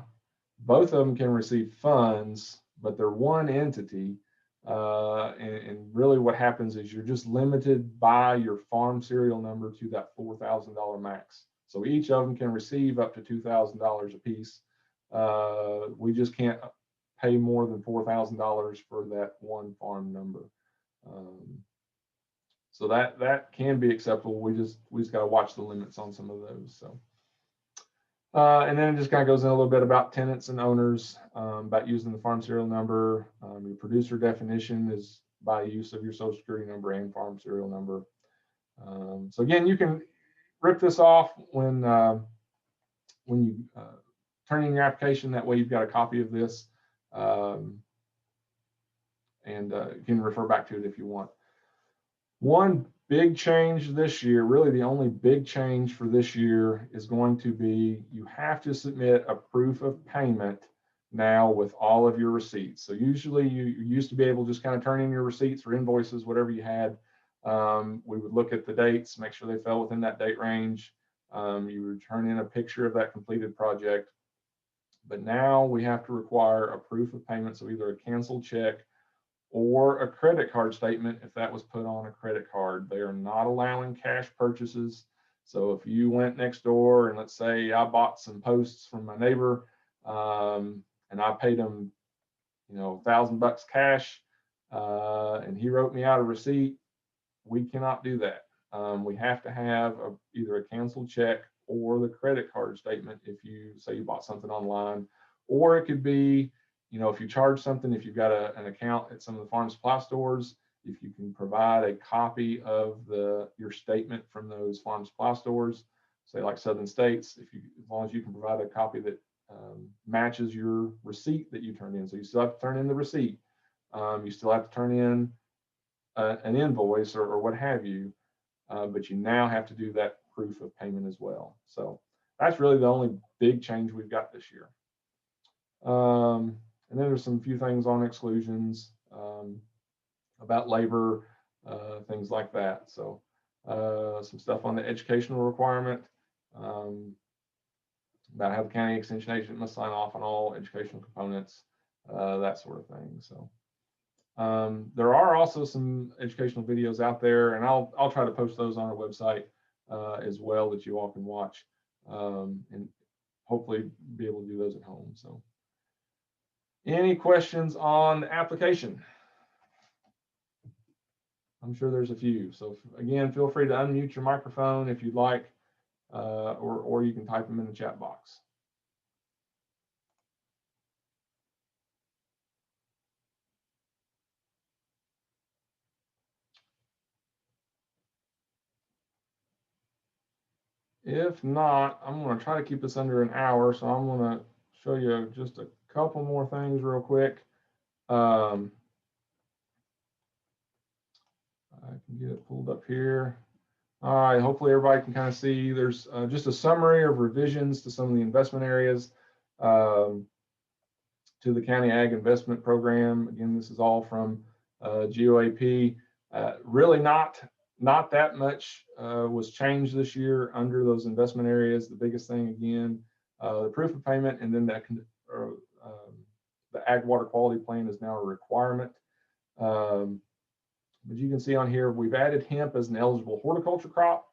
Speaker 1: both of them can receive funds, but they're one entity. And really what happens is you're just limited by your farm serial number to that $4,000 max. So each of them can receive up to $2,000 a piece. We just can't pay more than $4,000 for that one farm number. So that can be acceptable. We just got to watch the limits on some of those. So, and then it just kind of goes in a little bit about tenants and owners, about using the farm serial number. Your producer definition is by use of your social security number and farm serial number. So again, you can rip this off when you turn in your application. That way you've got a copy of this, and you can refer back to it if you want. One big change this year, really the only big change for this year, is going to be you have to submit a proof of payment now with all of your receipts. So usually you used to be able to just kind of turn in your receipts or invoices, whatever you had. We would look at the dates, make sure they fell within that date range. You would turn in a picture of that completed project. But now we have to require a proof of payment, so either a canceled check or a credit card statement if that was put on a credit card. They are not allowing cash purchases. So if you went next door and let's say I bought some posts from my neighbor, and I paid him, you know, $1,000 cash, and he wrote me out a receipt, we cannot do that. We have to have either a canceled check or the credit card statement if you say you bought something online. Or it could be, if you charge something, if you've got an account at some of the farm supply stores, if you can provide a copy of your statement from those farm supply stores, say like Southern States, as long as you can provide a copy that matches your receipt that you turned in. So you still have to turn in the receipt. You still have to turn in an invoice or what have you, but you now have to do that proof of payment as well. So that's really the only big change we've got this year. And then there's some few things on exclusions about labor, things like that. So some stuff on the educational requirement, about how the county extension agent must sign off on all educational components, that sort of thing. So there are also some educational videos out there, and I'll try to post those on our website as well that you all can watch, and hopefully be able to do those at home. So any questions on the application? I'm sure there's a few. So again, feel free to unmute your microphone if you'd like, or you can type them in the chat box. If not, I'm going to try to keep this under an hour, so I'm going to show you just a couple more things real quick. I can get it pulled up here. All right, hopefully everybody can kind of see. There's just a summary of revisions to some of the investment areas to the County Ag Investment Program. Again, this is all from GOAP. Really not that much was changed this year under those investment areas. The biggest thing, again, the proof of payment, and then the Ag Water Quality Plan is now a requirement. But you can see on here, we've added hemp as an eligible horticulture crop.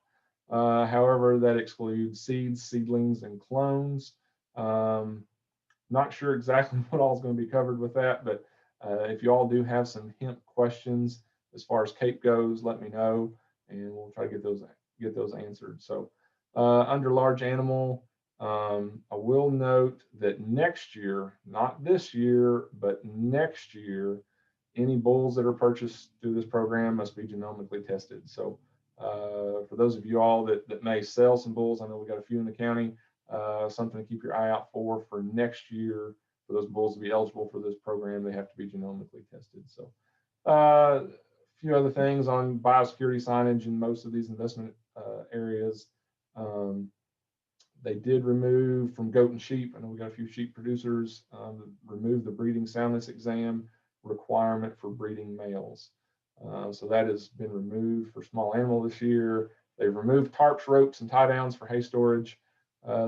Speaker 1: However, that excludes seeds, seedlings, and clones. Not sure exactly what all is going to be covered with that, but if you all do have some hemp questions as far as CAIP goes, let me know, and we'll try to get those answered. So under large animal, I will note that next year, not this year, but next year, any bulls that are purchased through this program must be genomically tested. So for those of you all that may sell some bulls, I know we got a few in the county, something to keep your eye out for next year. For those bulls to be eligible for this program, they have to be genomically tested. So a few other things on biosecurity signage in most of these investment areas. They did remove from goat and sheep, I know we got a few sheep producers, remove the breeding soundness exam requirement for breeding males. So that has been removed for small animal this year. They've removed tarps, ropes, and tie downs for hay storage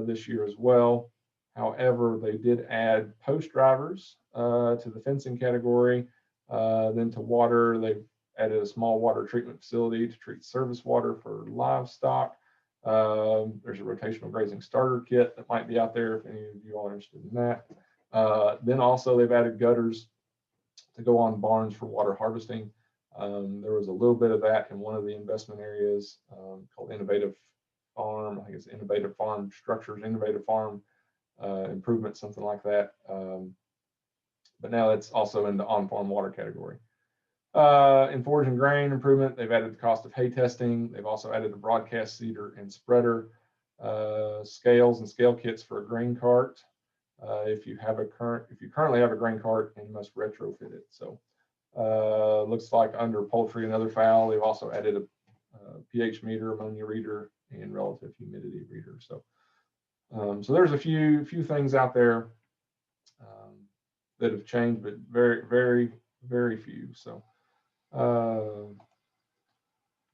Speaker 1: this year as well. However, they did add post drivers to the fencing category. Then to water, they've added a small water treatment facility to treat service water for livestock. There's a rotational grazing starter kit that might be out there if any of you are interested in that. Then also they've added gutters to go on barns for water harvesting. There was a little bit of that in one of the investment areas called Innovative Farm. I think it's Innovative Farm Structures, Innovative Farm Improvement, something like that. But now it's also in the on-farm water category. In forage and grain improvement, they've added the cost of hay testing. They've also added a broadcast seeder and spreader, scales and scale kits for a grain cart. If you currently have a grain cart, and you must retrofit it. So looks like under poultry and other fowl, they've also added a pH meter, ammonia reader, and relative humidity reader. So so there's a few things out there that have changed, but very, very, very few. So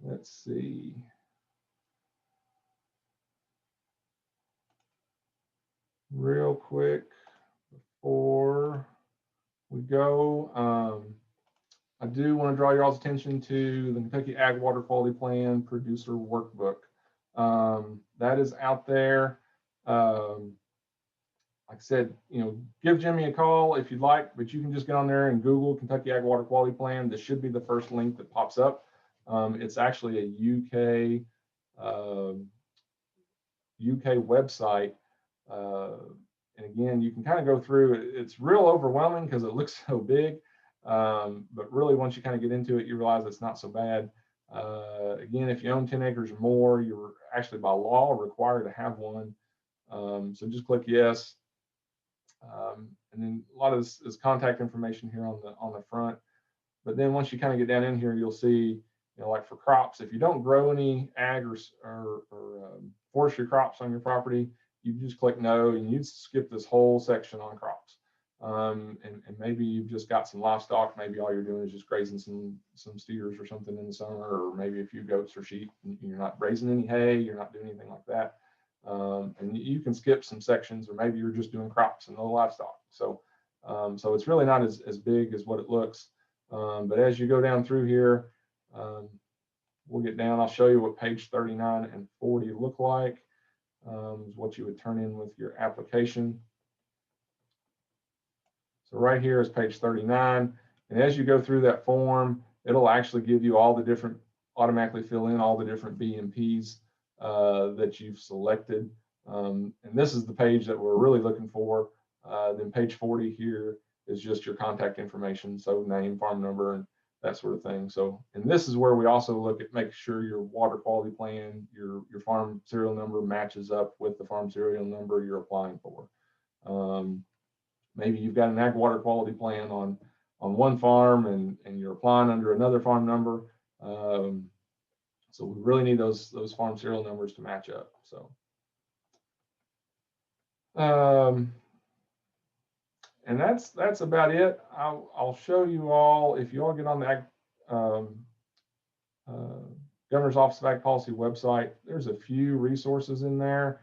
Speaker 1: let's see. Real quick before we go, I do want to draw your all's attention to the Kentucky Ag Water Quality Plan Producer Workbook. That is out there. Like I said, give Jimmy a call if you'd like, but you can just get on there and Google Kentucky Ag Water Quality Plan. This should be the first link that pops up. It's actually a UK UK website. And again, you can kind of go through, it's real overwhelming because it looks so big. But really, once you kind of get into it, you realize it's not so bad. Again, if you own 10 acres or more, you're actually by law required to have one. So just click yes. And then a lot of this is contact information here on the front. But then once you kind of get down in here, you'll see, like for crops, if you don't grow any ag or forestry crops on your property, you just click no, and you skip this whole section on crops. And maybe you've just got some livestock. Maybe all you're doing is just grazing some steers or something in the summer, or maybe a few goats or sheep. And you're not raising any hay. You're not doing anything like that. And you can skip some sections, or maybe you're just doing crops and no livestock. So it's really not as big as what it looks. But as you go down through here, we'll get down. I'll show you what page 39 and 40 look like. Is what you would turn in with your application. So right here is page 39. And as you go through that form, it'll actually give you all the different, automatically fill in all the different BMPs that you've selected. And this is the page that we're really looking for. Then page 40 here is just your contact information. So name, farm number, and that sort of thing. So, and this is where we also look at make sure your water quality plan, your farm serial number matches up with the farm serial number you're applying for. Maybe you've got an ag water quality plan on one farm and you're applying under another farm number. So we really need those farm serial numbers to match up. So, and that's about it. I'll show you all, if you all get on the Governor's Office of Ag Policy website, there's a few resources in there.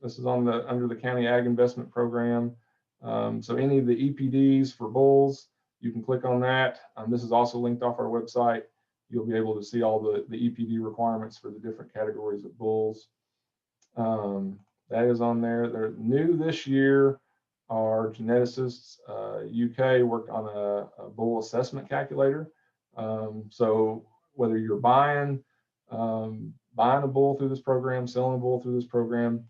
Speaker 1: This is under the County Ag Investment Program. So any of the EPDs for bulls, you can click on that. This is also linked off our website. You'll be able to see all the EPD requirements for the different categories of bulls. That is on there. They're new this year. Our geneticists, UK, worked on a bull assessment calculator. So whether you're buying a bull through this program, selling a bull through this program,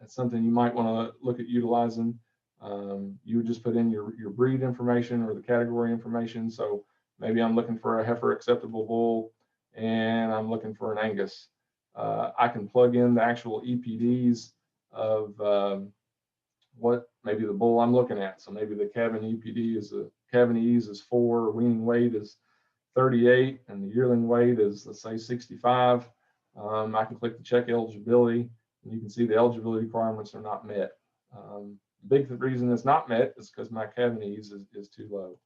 Speaker 1: that's something you might want to look at utilizing. You would just put in your breed information or the category information. So maybe I'm looking for a heifer acceptable bull and I'm looking for an Angus. I can plug in the actual EPDs of what maybe the bull I'm looking at. So maybe the calving EPD is calving ease is 4, weaning weight is 38, and the yearling weight is, let's say, 65. I can click the check eligibility, and you can see the eligibility requirements are not met. The big reason it's not met is because my calving ease is too low.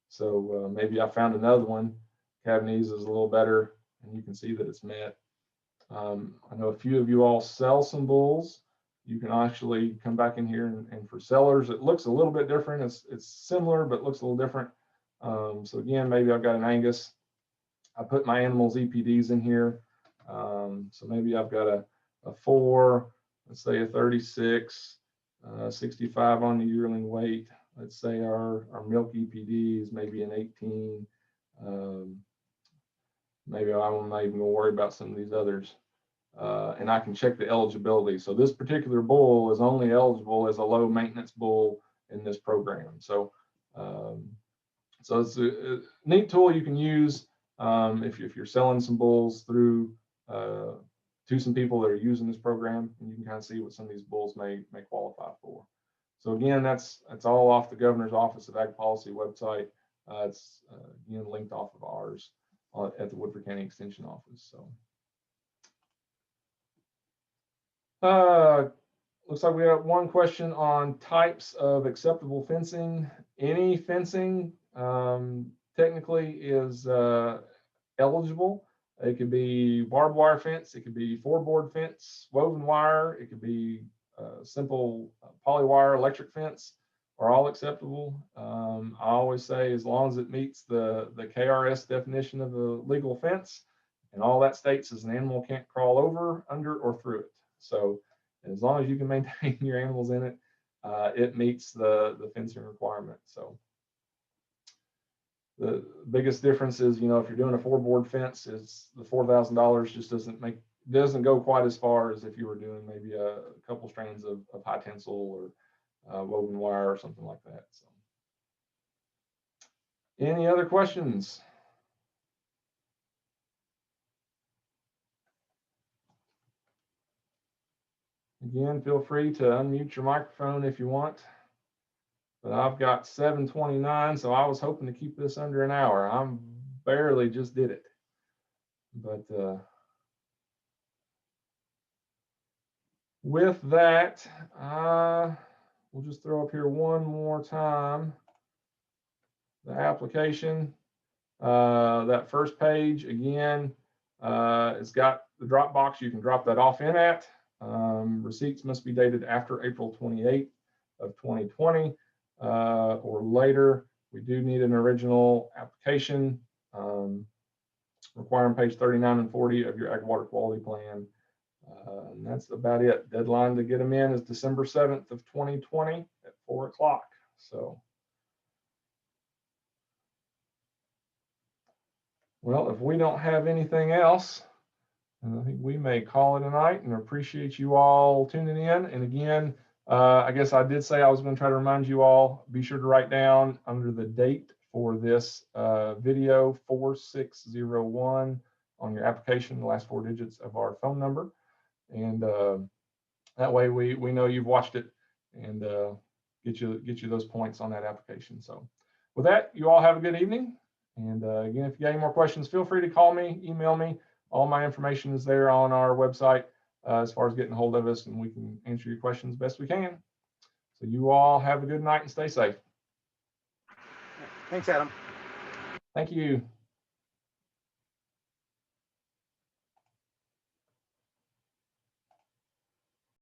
Speaker 1: So maybe I found another one. Calving ease is a little better, and you can see that it's met. I know a few of you all sell some bulls. You can actually come back in here and for sellers, it looks a little bit different. It's similar, but looks a little different. So again, maybe I've got an Angus. I put my animals EPDs in here. So maybe I've got a 4, let's say a 36, 65 on the yearling weight. Let's say our milk EPD is maybe an 18. Maybe I'm not even gonna worry about some of these others. And I can check the eligibility. So this particular bull is only eligible as a low maintenance bull in this program. So, so it's a neat tool you can use if you're selling some bulls through to some people that are using this program, and you can kind of see what some of these bulls may qualify for. So again, that's all off the Governor's Office of Ag Policy website. It's again linked off of ours at the Woodford County Extension Office. So. Looks like we have one question on types of acceptable fencing. Any fencing technically is eligible. It could be barbed wire fence, it could be 4-board fence, woven wire, it could be simple polywire electric fence, are all acceptable. I always say as long as it meets the KRS definition of a legal fence, and all that states is an animal can't crawl over, under, or through it. So as long as you can maintain your animals in it, it meets the fencing requirement. So the biggest difference is, if you're doing a 4-board fence, is the $4,000 just doesn't make doesn't go quite as far as if you were doing maybe a couple strands of high tensile or woven wire or something like that. So, any other questions? Again, feel free to unmute your microphone if you want. But I've got 7:29, so I was hoping to keep this under an hour. I'm barely just did it. But with that, we'll just throw up here one more time the application. That first page, again, it's got the drop box you can drop that off in at. Receipts must be dated after April 28th of 2020 or later. We do need an original application requiring page 39 and 40 of your ag water quality plan. And that's about it. Deadline to get them in is December 7th of 2020 at 4 o'clock. So, well, if we don't have anything else, I think we may call it a night, and appreciate you all tuning in. And again, I guess I did say I was going to try to remind you all, be sure to write down under the date for this video 4601 on your application, the last 4 digits of our phone number. And that way we know you've watched it and get you those points on that application. So with that, you all have a good evening. And again, if you got any more questions, feel free to call me, email me. All my information is there on our website as far as getting a hold of us, and we can answer your questions best we can. So you all have a good night and stay safe.
Speaker 4: Thanks, Adam.
Speaker 1: Thank you.